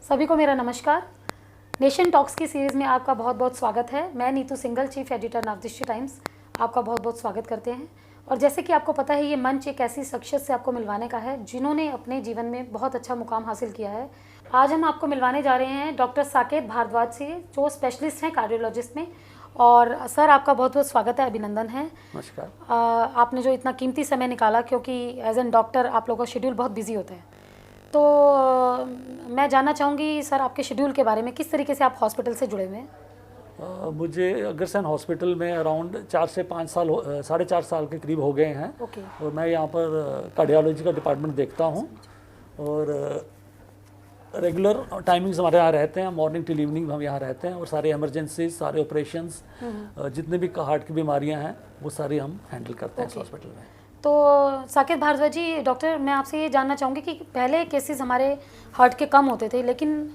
सभी को मेरा नमस्कार। नेशन टॉक्स की सीरीज़ में आपका बहुत बहुत स्वागत है। मैं Neetu Singal, chief editor Navdrishti Times, आपका बहुत बहुत स्वागत करते हैं। और जैसे कि आपको पता है, ये मंच एक ऐसी शख्सियत से आपको मिलवाने का है जिन्होंने अपने जीवन में बहुत अच्छा मुकाम हासिल किया है। आज हम आपको मिलवाने जा रहे हैं डॉक्टर साकेत भारद्वाज से, जो स्पेशलिस्ट हैं कार्डियोलॉजिस्ट में। और सर, आपका बहुत बहुत स्वागत है, अभिनंदन है। नमस्कार। आपने जो इतना कीमती समय निकाला, क्योंकि एज एन डॉक्टर आप लोगों का शेड्यूल बहुत बिजी होता है, तो मैं जानना चाहूँगी सर आपके शेड्यूल के बारे में, किस तरीके से आप हॉस्पिटल से जुड़े हुए हैं। मुझे अग्रसेन हॉस्पिटल में अराउंड 4 से 5 साल 4.5 साल के करीब हो गए हैं। और मैं यहाँ पर कार्डियोलॉजी का डिपार्टमेंट देखता हूँ और रेगुलर टाइमिंग्स हमारे यहाँ रहते हैं। मॉर्निंग टिल इवनिंग हम यहाँ रहते हैं और सारे इमरजेंसीज, सारे ऑपरेशंस, जितने भी हार्ट की बीमारियाँ हैं वो सारी हम हैंडल करते हैं इस हॉस्पिटल में। तो साकेत भारद्वाज जी, डॉक्टर, मैं आपसे ये जानना चाहूँगी कि पहले केसेस हमारे हार्ट के कम होते थे, लेकिन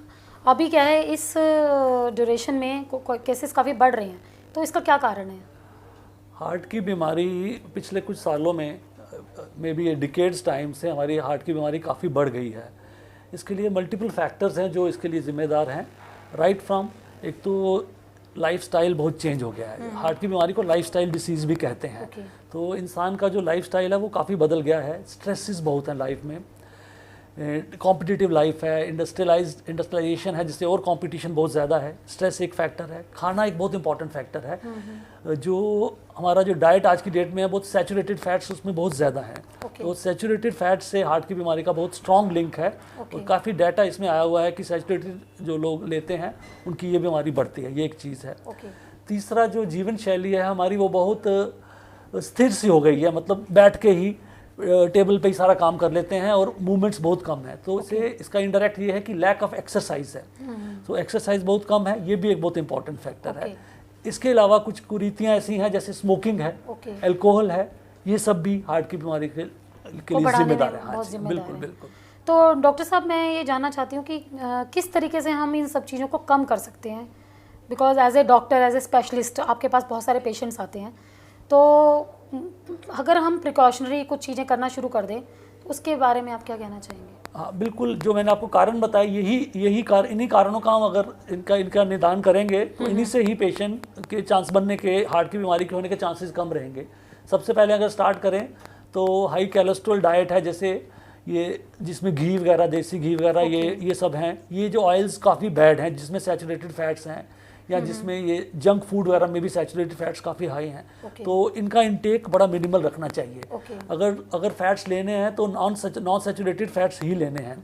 अभी क्या है, इस ड्यूरेशन में केसेस काफ़ी बढ़ रहे हैं, तो इसका क्या कारण है। हार्ट की बीमारी पिछले कुछ सालों में, मे बी डिकेड्स टाइम से हमारी हार्ट की बीमारी काफ़ी बढ़ गई है। इसके लिए मल्टीपल फैक्टर्स हैं जो इसके लिए ज़िम्मेदार हैं। राइट फ्रॉम, एक तो लाइफस्टाइल बहुत चेंज हो गया है। हार्ट की बीमारी को लाइफस्टाइल डिसीज़ भी कहते हैं। तो इंसान का जो लाइफस्टाइल है वो काफ़ी बदल गया है। स्ट्रेसेस बहुत हैं लाइफ में, कॉम्पिटिटिव लाइफ है, इंडस्ट्रियलाइजेशन है जिससे और कंपटीशन बहुत ज़्यादा है। स्ट्रेस एक फैक्टर है, खाना एक बहुत इंपॉर्टेंट फैक्टर है। जो हमारा जो डाइट आज की डेट में है, बहुत सैचुरेटेड फैट्स उसमें बहुत ज़्यादा हैं। तो सैचुरेटेड फैट से हार्ट की बीमारी का बहुत स्ट्रॉन्ग लिंक है। और काफ़ी डाटा इसमें आया हुआ है कि सैचुरेटेड जो लोग लेते हैं उनकी ये बीमारी बढ़ती है। ये एक चीज़ है। तीसरा, जो जीवन शैली है हमारी, वो बहुत स्थिर सी हो गई है। मतलब बैठ के ही टेबल पे ही सारा काम कर लेते हैं और मूवमेंट्स बहुत कम है। तो इसका इंडायरेक्ट ये है कि लैक ऑफ एक्सरसाइज है। तो एक्सरसाइज बहुत कम है, ये भी एक बहुत इंपॉर्टेंट फैक्टर है। इसके अलावा कुछ कुरीतियाँ ऐसी हैं जैसे स्मोकिंग है, अल्कोहल है, ये सब भी हार्ट की बीमारी के लिए जिम्मेदार है। हाँ, बिल्कुल बिल्कुल। तो डॉक्टर साहब, मैं ये जानना चाहती हूँ कि किस तरीके से हम इन सब चीज़ों को कम कर सकते हैं। Because as a doctor, as a specialist, आपके पास बहुत सारे पेशेंट्स आते हैं, तो अगर हम प्रिकॉशनरी कुछ चीज़ें करना शुरू कर दें, तो उसके बारे में आप क्या कहना चाहेंगे। हाँ, बिल्कुल। जो मैंने आपको कारण बताया, इन्हीं कारणों का हम अगर इनका निदान करेंगे तो इन्हीं से ही पेशेंट के चांस बनने के, हार्ट की बीमारी के होने के चांसेस कम रहेंगे। सबसे पहले अगर स्टार्ट करें तो हाई कोलेस्ट्रॉल डाइट है, जैसे ये जिसमें घी वगैरह, देसी घी वगैरह, ये सब हैं। ये जो ऑयल्स काफ़ी बैड हैं, जिसमें सैचुरेटेड फैट्स हैं, या जिसमें ये जंक फूड वगैरह में भी सैचुरेटेड फैट्स काफ़ी हाई हैं। तो इनका इंटेक बड़ा मिनिमल रखना चाहिए। अगर फैट्स लेने हैं तो नॉन सैचुरेटेड फैट्स ही लेने हैं।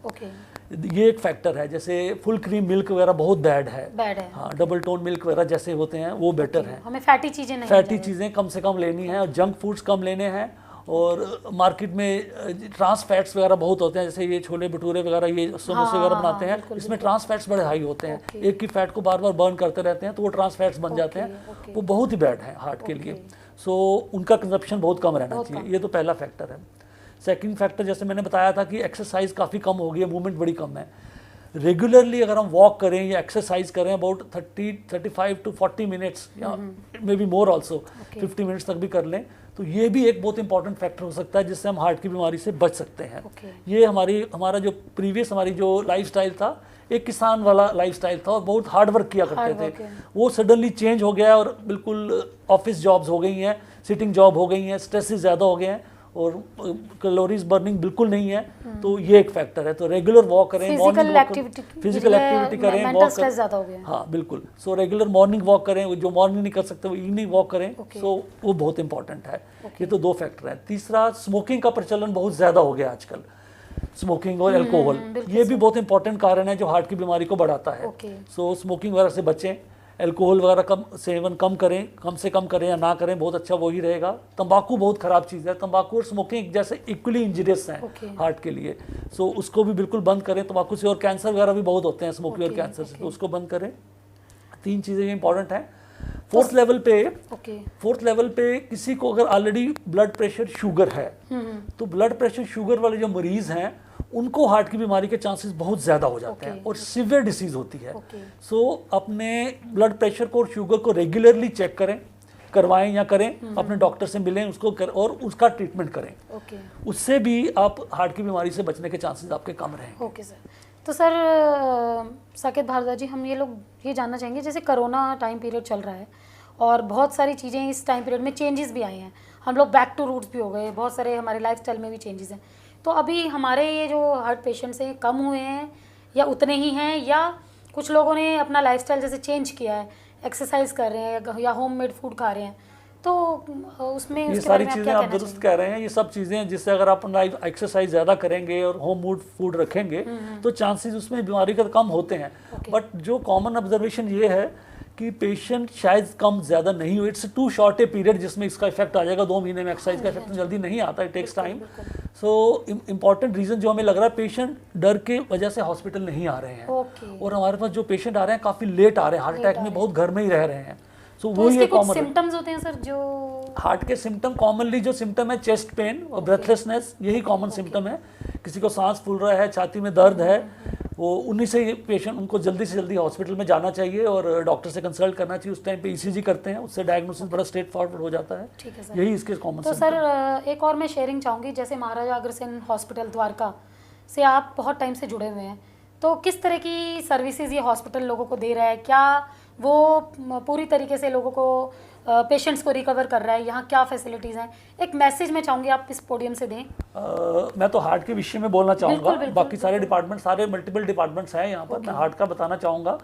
ये एक फैक्टर है। जैसे फुल क्रीम मिल्क वगैरह बहुत बैड है। हाँ, डबल टोन मिल्क वगैरह जैसे होते हैं वो बेटर है। हमें फैटी चीज़ें कम से कम लेनी है और जंक फूड्स कम लेने हैं। और मार्केट में ट्रांस फैट्स वगैरह बहुत होते हैं, जैसे ये छोले भटूरे वगैरह, ये समोसे वगैरह बनाते हैं, इसमें ट्रांस फैट्स बड़े हाई होते हैं। एक की फैट को बार बार बर्न करते रहते हैं तो वो ट्रांस फैट्स बन जाते हैं। वो बहुत ही बैड है हार्ट के लिए। सो उनका कंजप्शन बहुत कम रहना चाहिए। ये तो पहला फैक्टर है। सेकंड फैक्टर, जैसे मैंने बताया था कि एक्सरसाइज काफ़ी कम हो गई है, मूवमेंट बड़ी कम है। रेगुलरली अगर हम वॉक करें या एक्सरसाइज करें अबाउट 35 to 40 मिनट्स, या may be more also, 50 minutes तक भी कर लें, तो ये भी एक बहुत इंपॉर्टेंट फैक्टर हो सकता है जिससे हम हार्ट की बीमारी से बच सकते हैं। ये हमारा जो प्रीवियस हमारी जो लाइफस्टाइल था, एक किसान वाला लाइफस्टाइल था और बहुत हार्ड वर्क किया करते थे, वो सडनली चेंज हो गया और बिल्कुल ऑफिस जॉब्स हो गई हैं, सिटिंग जॉब हो गई हैं, स्ट्रेसेस ज़्यादा हो गए हैं और कैलोरीज बर्निंग बिल्कुल नहीं है। तो ये एक फैक्टर है। तो रेगुलर वॉक करें, फिजिकल एक्टिविटी करें, वॉक करें। हाँ, बिल्कुल। सो रेगुलर मॉर्निंग वॉक करें, जो मॉर्निंग नहीं कर सकते वो इवनिंग वॉक करें। सो वो बहुत इंपॉर्टेंट है। ये तो दो फैक्टर हैं। तीसरा, स्मोकिंग का प्रचलन बहुत ज़्यादा हो गया आजकल। स्मोकिंग और अल्कोहल, ये भी बहुत इंपॉर्टेंट कारण है जो हार्ट की बीमारी को बढ़ाता है। सो स्मोकिंग वगैरह से बचें, अल्कोहल वगैरह सेवन कम करें, कम से कम करें या ना करें, बहुत अच्छा वही रहेगा। तंबाकू बहुत ख़राब चीज़ है। तंबाकू और स्मोकिंग जैसे इक्वली इंजीरियस हैं हार्ट के लिए। सो उसको भी बिल्कुल बंद करें तंबाकू से। और कैंसर वगैरह भी बहुत होते हैं स्मोकिंग और कैंसर से, तो उसको बंद करें। 3 चीज़ें इंपॉर्टेंट हैं। फोर्थ लेवल पे किसी को अगर ऑलरेडी ब्लड प्रेशर, शुगर है, तो ब्लड प्रेशर शुगर वाले जो मरीज़ हैं उनको हार्ट की बीमारी के चांसेस बहुत ज़्यादा हो जाते हैं और सीवियर डिसीज़ होती है। सो अपने ब्लड प्रेशर को और शुगर को रेगुलरली चेक करवाएं या करें, अपने डॉक्टर से मिलें और उसका ट्रीटमेंट करें। उससे भी आप हार्ट की बीमारी से बचने के चांसेस आपके कम रहेंगे। Okay sir. तो सर, साकेत भारद्वाज जी, हम ये जानना चाहेंगे, जैसे कोरोना टाइम पीरियड चल रहा है और बहुत सारी चीज़ें इस टाइम पीरियड में चेंजेस भी आए हैं, हम लोग बैक टू रूट्स भी हो गए, बहुत सारे हमारे लाइफस्टाइल में भी चेंजेस हैं। तो अभी हमारे ये जो हार्ट पेशेंट्स हैं कम हुए हैं या उतने ही हैं, या कुछ लोगों ने अपना लाइफस्टाइल जैसे चेंज किया है, एक्सरसाइज कर रहे हैं या होममेड फूड खा रहे हैं, तो उसमें ये सारी चीज़ें आप दुरुस्त कह रहे हैं। ये सब चीज़ें हैं जिससे अगर आप एक्सरसाइज ज़्यादा करेंगे और होम फूड रखेंगे तो चांसेस उसमें बीमारी का कम होते हैं। बट जो कॉमन ऑब्जर्वेशन ये है कि पेशेंट शायद कम ज़्यादा नहीं हो, it's too short a period जिसमें इसका इफेक्ट आ जाएगा। 2 महीने में एक्सरसाइज का इफेक्ट जल्दी नहीं आता, it takes time. So important reason जो हमें लग रहा है, पेशेंट डर के वजह से हॉस्पिटल नहीं आ रहे हैं। और हमारे पास जो पेशेंट आ रहे हैं काफ़ी लेट आ रहे हैं, हार्ट अटैक में बहुत घर में ही रह रहे हैं। तो वो ये कॉमन सिम्टम्स होते हैं सर, जो हार्ट के सिम्टम कॉमनली जो सिम्टम है चेस्ट पेन और ब्रेथलेसनेस, यही कॉमन सिम्टम है। किसी को सांस फूल रहा है, छाती में दर्द है, वो उन्हीं से पेशेंट उनको जल्दी से जल्दी हॉस्पिटल में जाना चाहिए और डॉक्टर से कंसल्ट करना चाहिए। उस टाइम पे ईसीजी करते हैं, उससे डायग्नोसिस बड़ा स्ट्रेट फॉरवर्ड हो जाता है। ठीक है सर, यही इसके कॉमन तो सर एक और मैं शेयरिंग चाहूँगी, जैसे महाराजा अग्रसेन हॉस्पिटल द्वारका से आप बहुत टाइम से जुड़े हुए हैं, तो किस तरह की सर्विसेज ये हॉस्पिटल लोगों को दे रहा है? क्या वो पूरी तरीके से लोगों को पेशेंट्स को रिकवर कर रहा है? यहाँ क्या फैसिलिटीज़ हैं? एक मैसेज मैं चाहूँगी आप इस पोडियम से दें। मैं तो हार्ट के विषय में बोलना चाहूँगा, बाकी सारे डिपार्टमेंट, सारे मल्टीपल डिपार्टमेंट्स हैं यहाँ पर। मैं हार्ट का बताना चाहूँगा।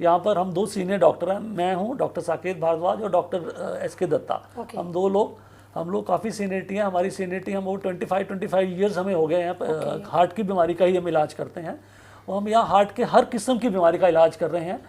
यहाँ पर हम 2 सीनियर डॉक्टर हैं, मैं हूँ डॉक्टर साकेत भारद्वाज और डॉक्टर SK दत्ता। हम लोग काफ़ी सीनियरिटी है। हमारी सीनियरिटी हम वो 25 ईयर्स हमें हो गए हैं। हार्ट की बीमारी का ही हम इलाज करते हैं और हम यहाँ हार्ट के हर किस्म की बीमारी का इलाज कर रहे हैं।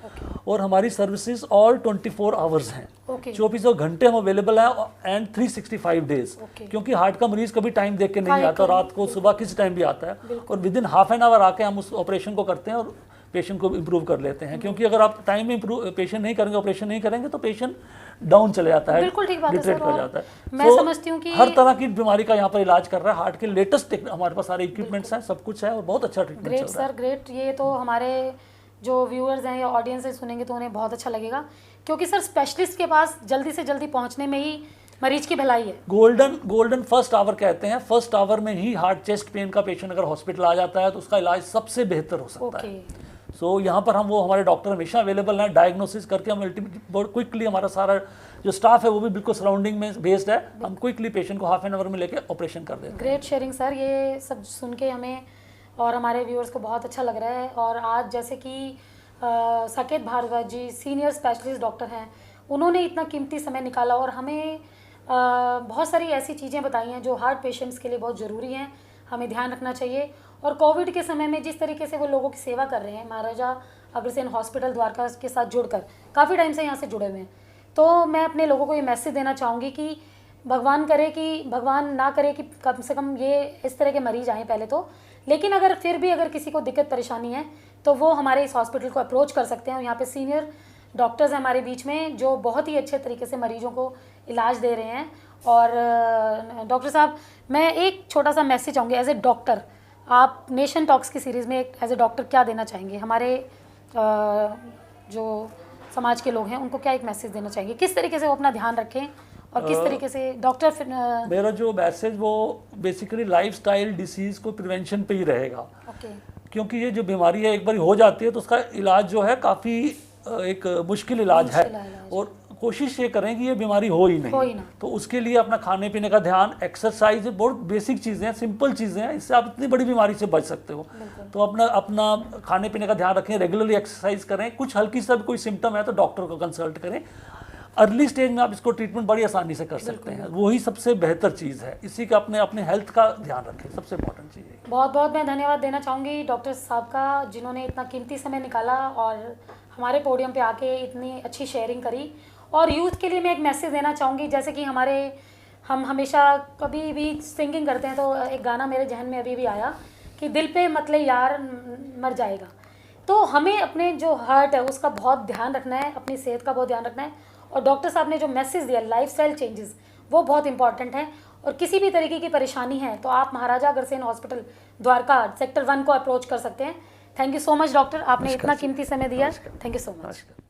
और हमारी सर्विसेज ऑल 24 आवर्स हैं, 24 घंटे हम अवेलेबल हैं एंड 365 डेज। क्योंकि हार्ट का मरीज कभी टाइम देख के नहीं आता, रात को सुबह किसी टाइम भी आता है, और with in half an hour आके हम उस ऑपरेशन को करते हैं और पेशेंट को इम्प्रूव कर लेते हैं। क्योंकि अगर आप टाइम में पेशेंट नहीं करेंगे, ऑपरेशन नहीं करेंगे, तो पेशेंट डाउन चले जाता है, डिट्रेट कर जाता है। मैं समझती हूँ कि हर तरह की बीमारी का यहाँ पर इलाज कर रहा है। हार्ट के लेटेस्ट हमारे पास सारे इक्विपमेंट्स हैं, सब कुछ है और बहुत अच्छा ट्रीटमेंट चल रहा है। सर ग्रेट, ये तो हमारे जो व्यूअर्स हैं या ऑडियंस सुनेंगे तो उन्हें बहुत अच्छा लगेगा, क्योंकि सर स्पेशलिस्ट के पास जल्दी से जल्दी पहुँचने में ही मरीज की भलाई है। गोल्डन फर्स्ट आवर कहते हैं। फर्स्ट आवर में ही हार्ट चेस्ट पेन का पेशेंट अगर हॉस्पिटल आ जाता है तो उसका इलाज सबसे बेहतर हो सकता है। सो यहाँ पर हमारे डॉक्टर हमेशा अवेलेबल हैं, डायग्नोसिस करके हम बहुत क्विकली, हमारा सारा जो स्टाफ है वो भी बिल्कुल सराउंडिंग में बेस्ड है, हम क्विकली पेशेंट को हाफ एन आवर में लेके ऑपरेशन कर देते हैं। ग्रेट शेयरिंग सर, ये सब सुन के हमें और हमारे व्यूअर्स को बहुत अच्छा लग रहा है। और आज जैसे कि साकेत भारद्वाज जी सीनियर स्पेशलिस्ट डॉक्टर हैं, उन्होंने इतना कीमती समय निकाला और हमें बहुत सारी ऐसी चीज़ें बताई हैं जो हार्ट पेशेंट्स के लिए बहुत ज़रूरी हैं, हमें ध्यान रखना चाहिए। और कोविड के समय में जिस तरीके से वो लोगों की सेवा कर रहे हैं, महाराजा अग्रसेन हॉस्पिटल द्वारका के साथ जुड़कर काफ़ी टाइम से यहाँ से जुड़े हुए हैं, तो मैं अपने लोगों को ये मैसेज देना चाहूँगी कि भगवान ना करे कि कम से कम ये इस तरह के मरीज आएँ पहले तो, लेकिन अगर फिर भी अगर किसी को दिक्कत परेशानी है तो वो हमारे इस हॉस्पिटल को अप्रोच कर सकते हैं। यहाँ पे सीनियर डॉक्टर्स हैं हमारे बीच में जो बहुत ही अच्छे तरीके से मरीजों को इलाज दे रहे हैं। और डॉक्टर साहब, मैं एक छोटा सा मैसेज चाहूँगी एज ए डॉक्टर, आप नेशन टॉक्स की सीरीज़ में एज ए डॉक्टर क्या देना चाहेंगे? हमारे जो समाज के लोग हैं उनको क्या एक मैसेज देना चाहेंगे? किस तरीके से वो अपना ध्यान रखें और किस तरीके से डॉक्टर मेरा जो मैसेज वो बेसिकली लाइफस्टाइल डिसीज़ को प्रिवेंशन पे ही रहेगा। क्योंकि ये जो बीमारी है एक बार हो जाती है तो उसका इलाज जो है काफ़ी एक मुश्किल इलाज है, और कोशिश ये करें कि ये बीमारी हो ही नहीं। तो उसके लिए अपना खाने पीने का ध्यान, एक्सरसाइज, बहुत बेसिक चीज़ें हैं, सिंपल चीज़ें हैं, इससे आप इतनी बड़ी बीमारी से बच सकते हो। तो अपना खाने पीने का ध्यान रखें, रेगुलरली एक्सरसाइज करें, कुछ हल्की सा भी कोई सिम्टम है तो डॉक्टर को कंसल्ट करें। अर्ली स्टेज में आप इसको ट्रीटमेंट बड़ी आसानी से कर सकते हैं, वही सबसे बेहतर चीज़ है। इसी का अपने हेल्थ का ध्यान रखें, सबसे इंपॉर्टेंट चीज़ है। बहुत बहुत मैं धन्यवाद देना चाहूँगी डॉक्टर साहब का, जिन्होंने इतना कीमती समय निकाला और हमारे पोडियम पे आके इतनी अच्छी शेयरिंग करी। और यूथ के लिए मैं एक मैसेज देना चाहूँगी, जैसे कि हम हमेशा कभी भी सिंगिंग करते हैं तो एक गाना मेरे जहन में अभी भी आया कि दिल पे मतले यार मर जाएगा। तो हमें अपने जो हार्ट है उसका बहुत ध्यान रखना है, अपनी सेहत का बहुत ध्यान रखना है। और डॉक्टर साहब ने जो मैसेज दिया लाइफस्टाइल चेंजेस, वो बहुत इंपॉर्टेंट है। और किसी भी तरीके की परेशानी है तो आप महाराजा अग्रसेन हॉस्पिटल द्वारका सेक्टर 1 को अप्रोच कर सकते हैं। Thank you so much doctor, आपने इतना कीमती समय दिया। Thank you so much.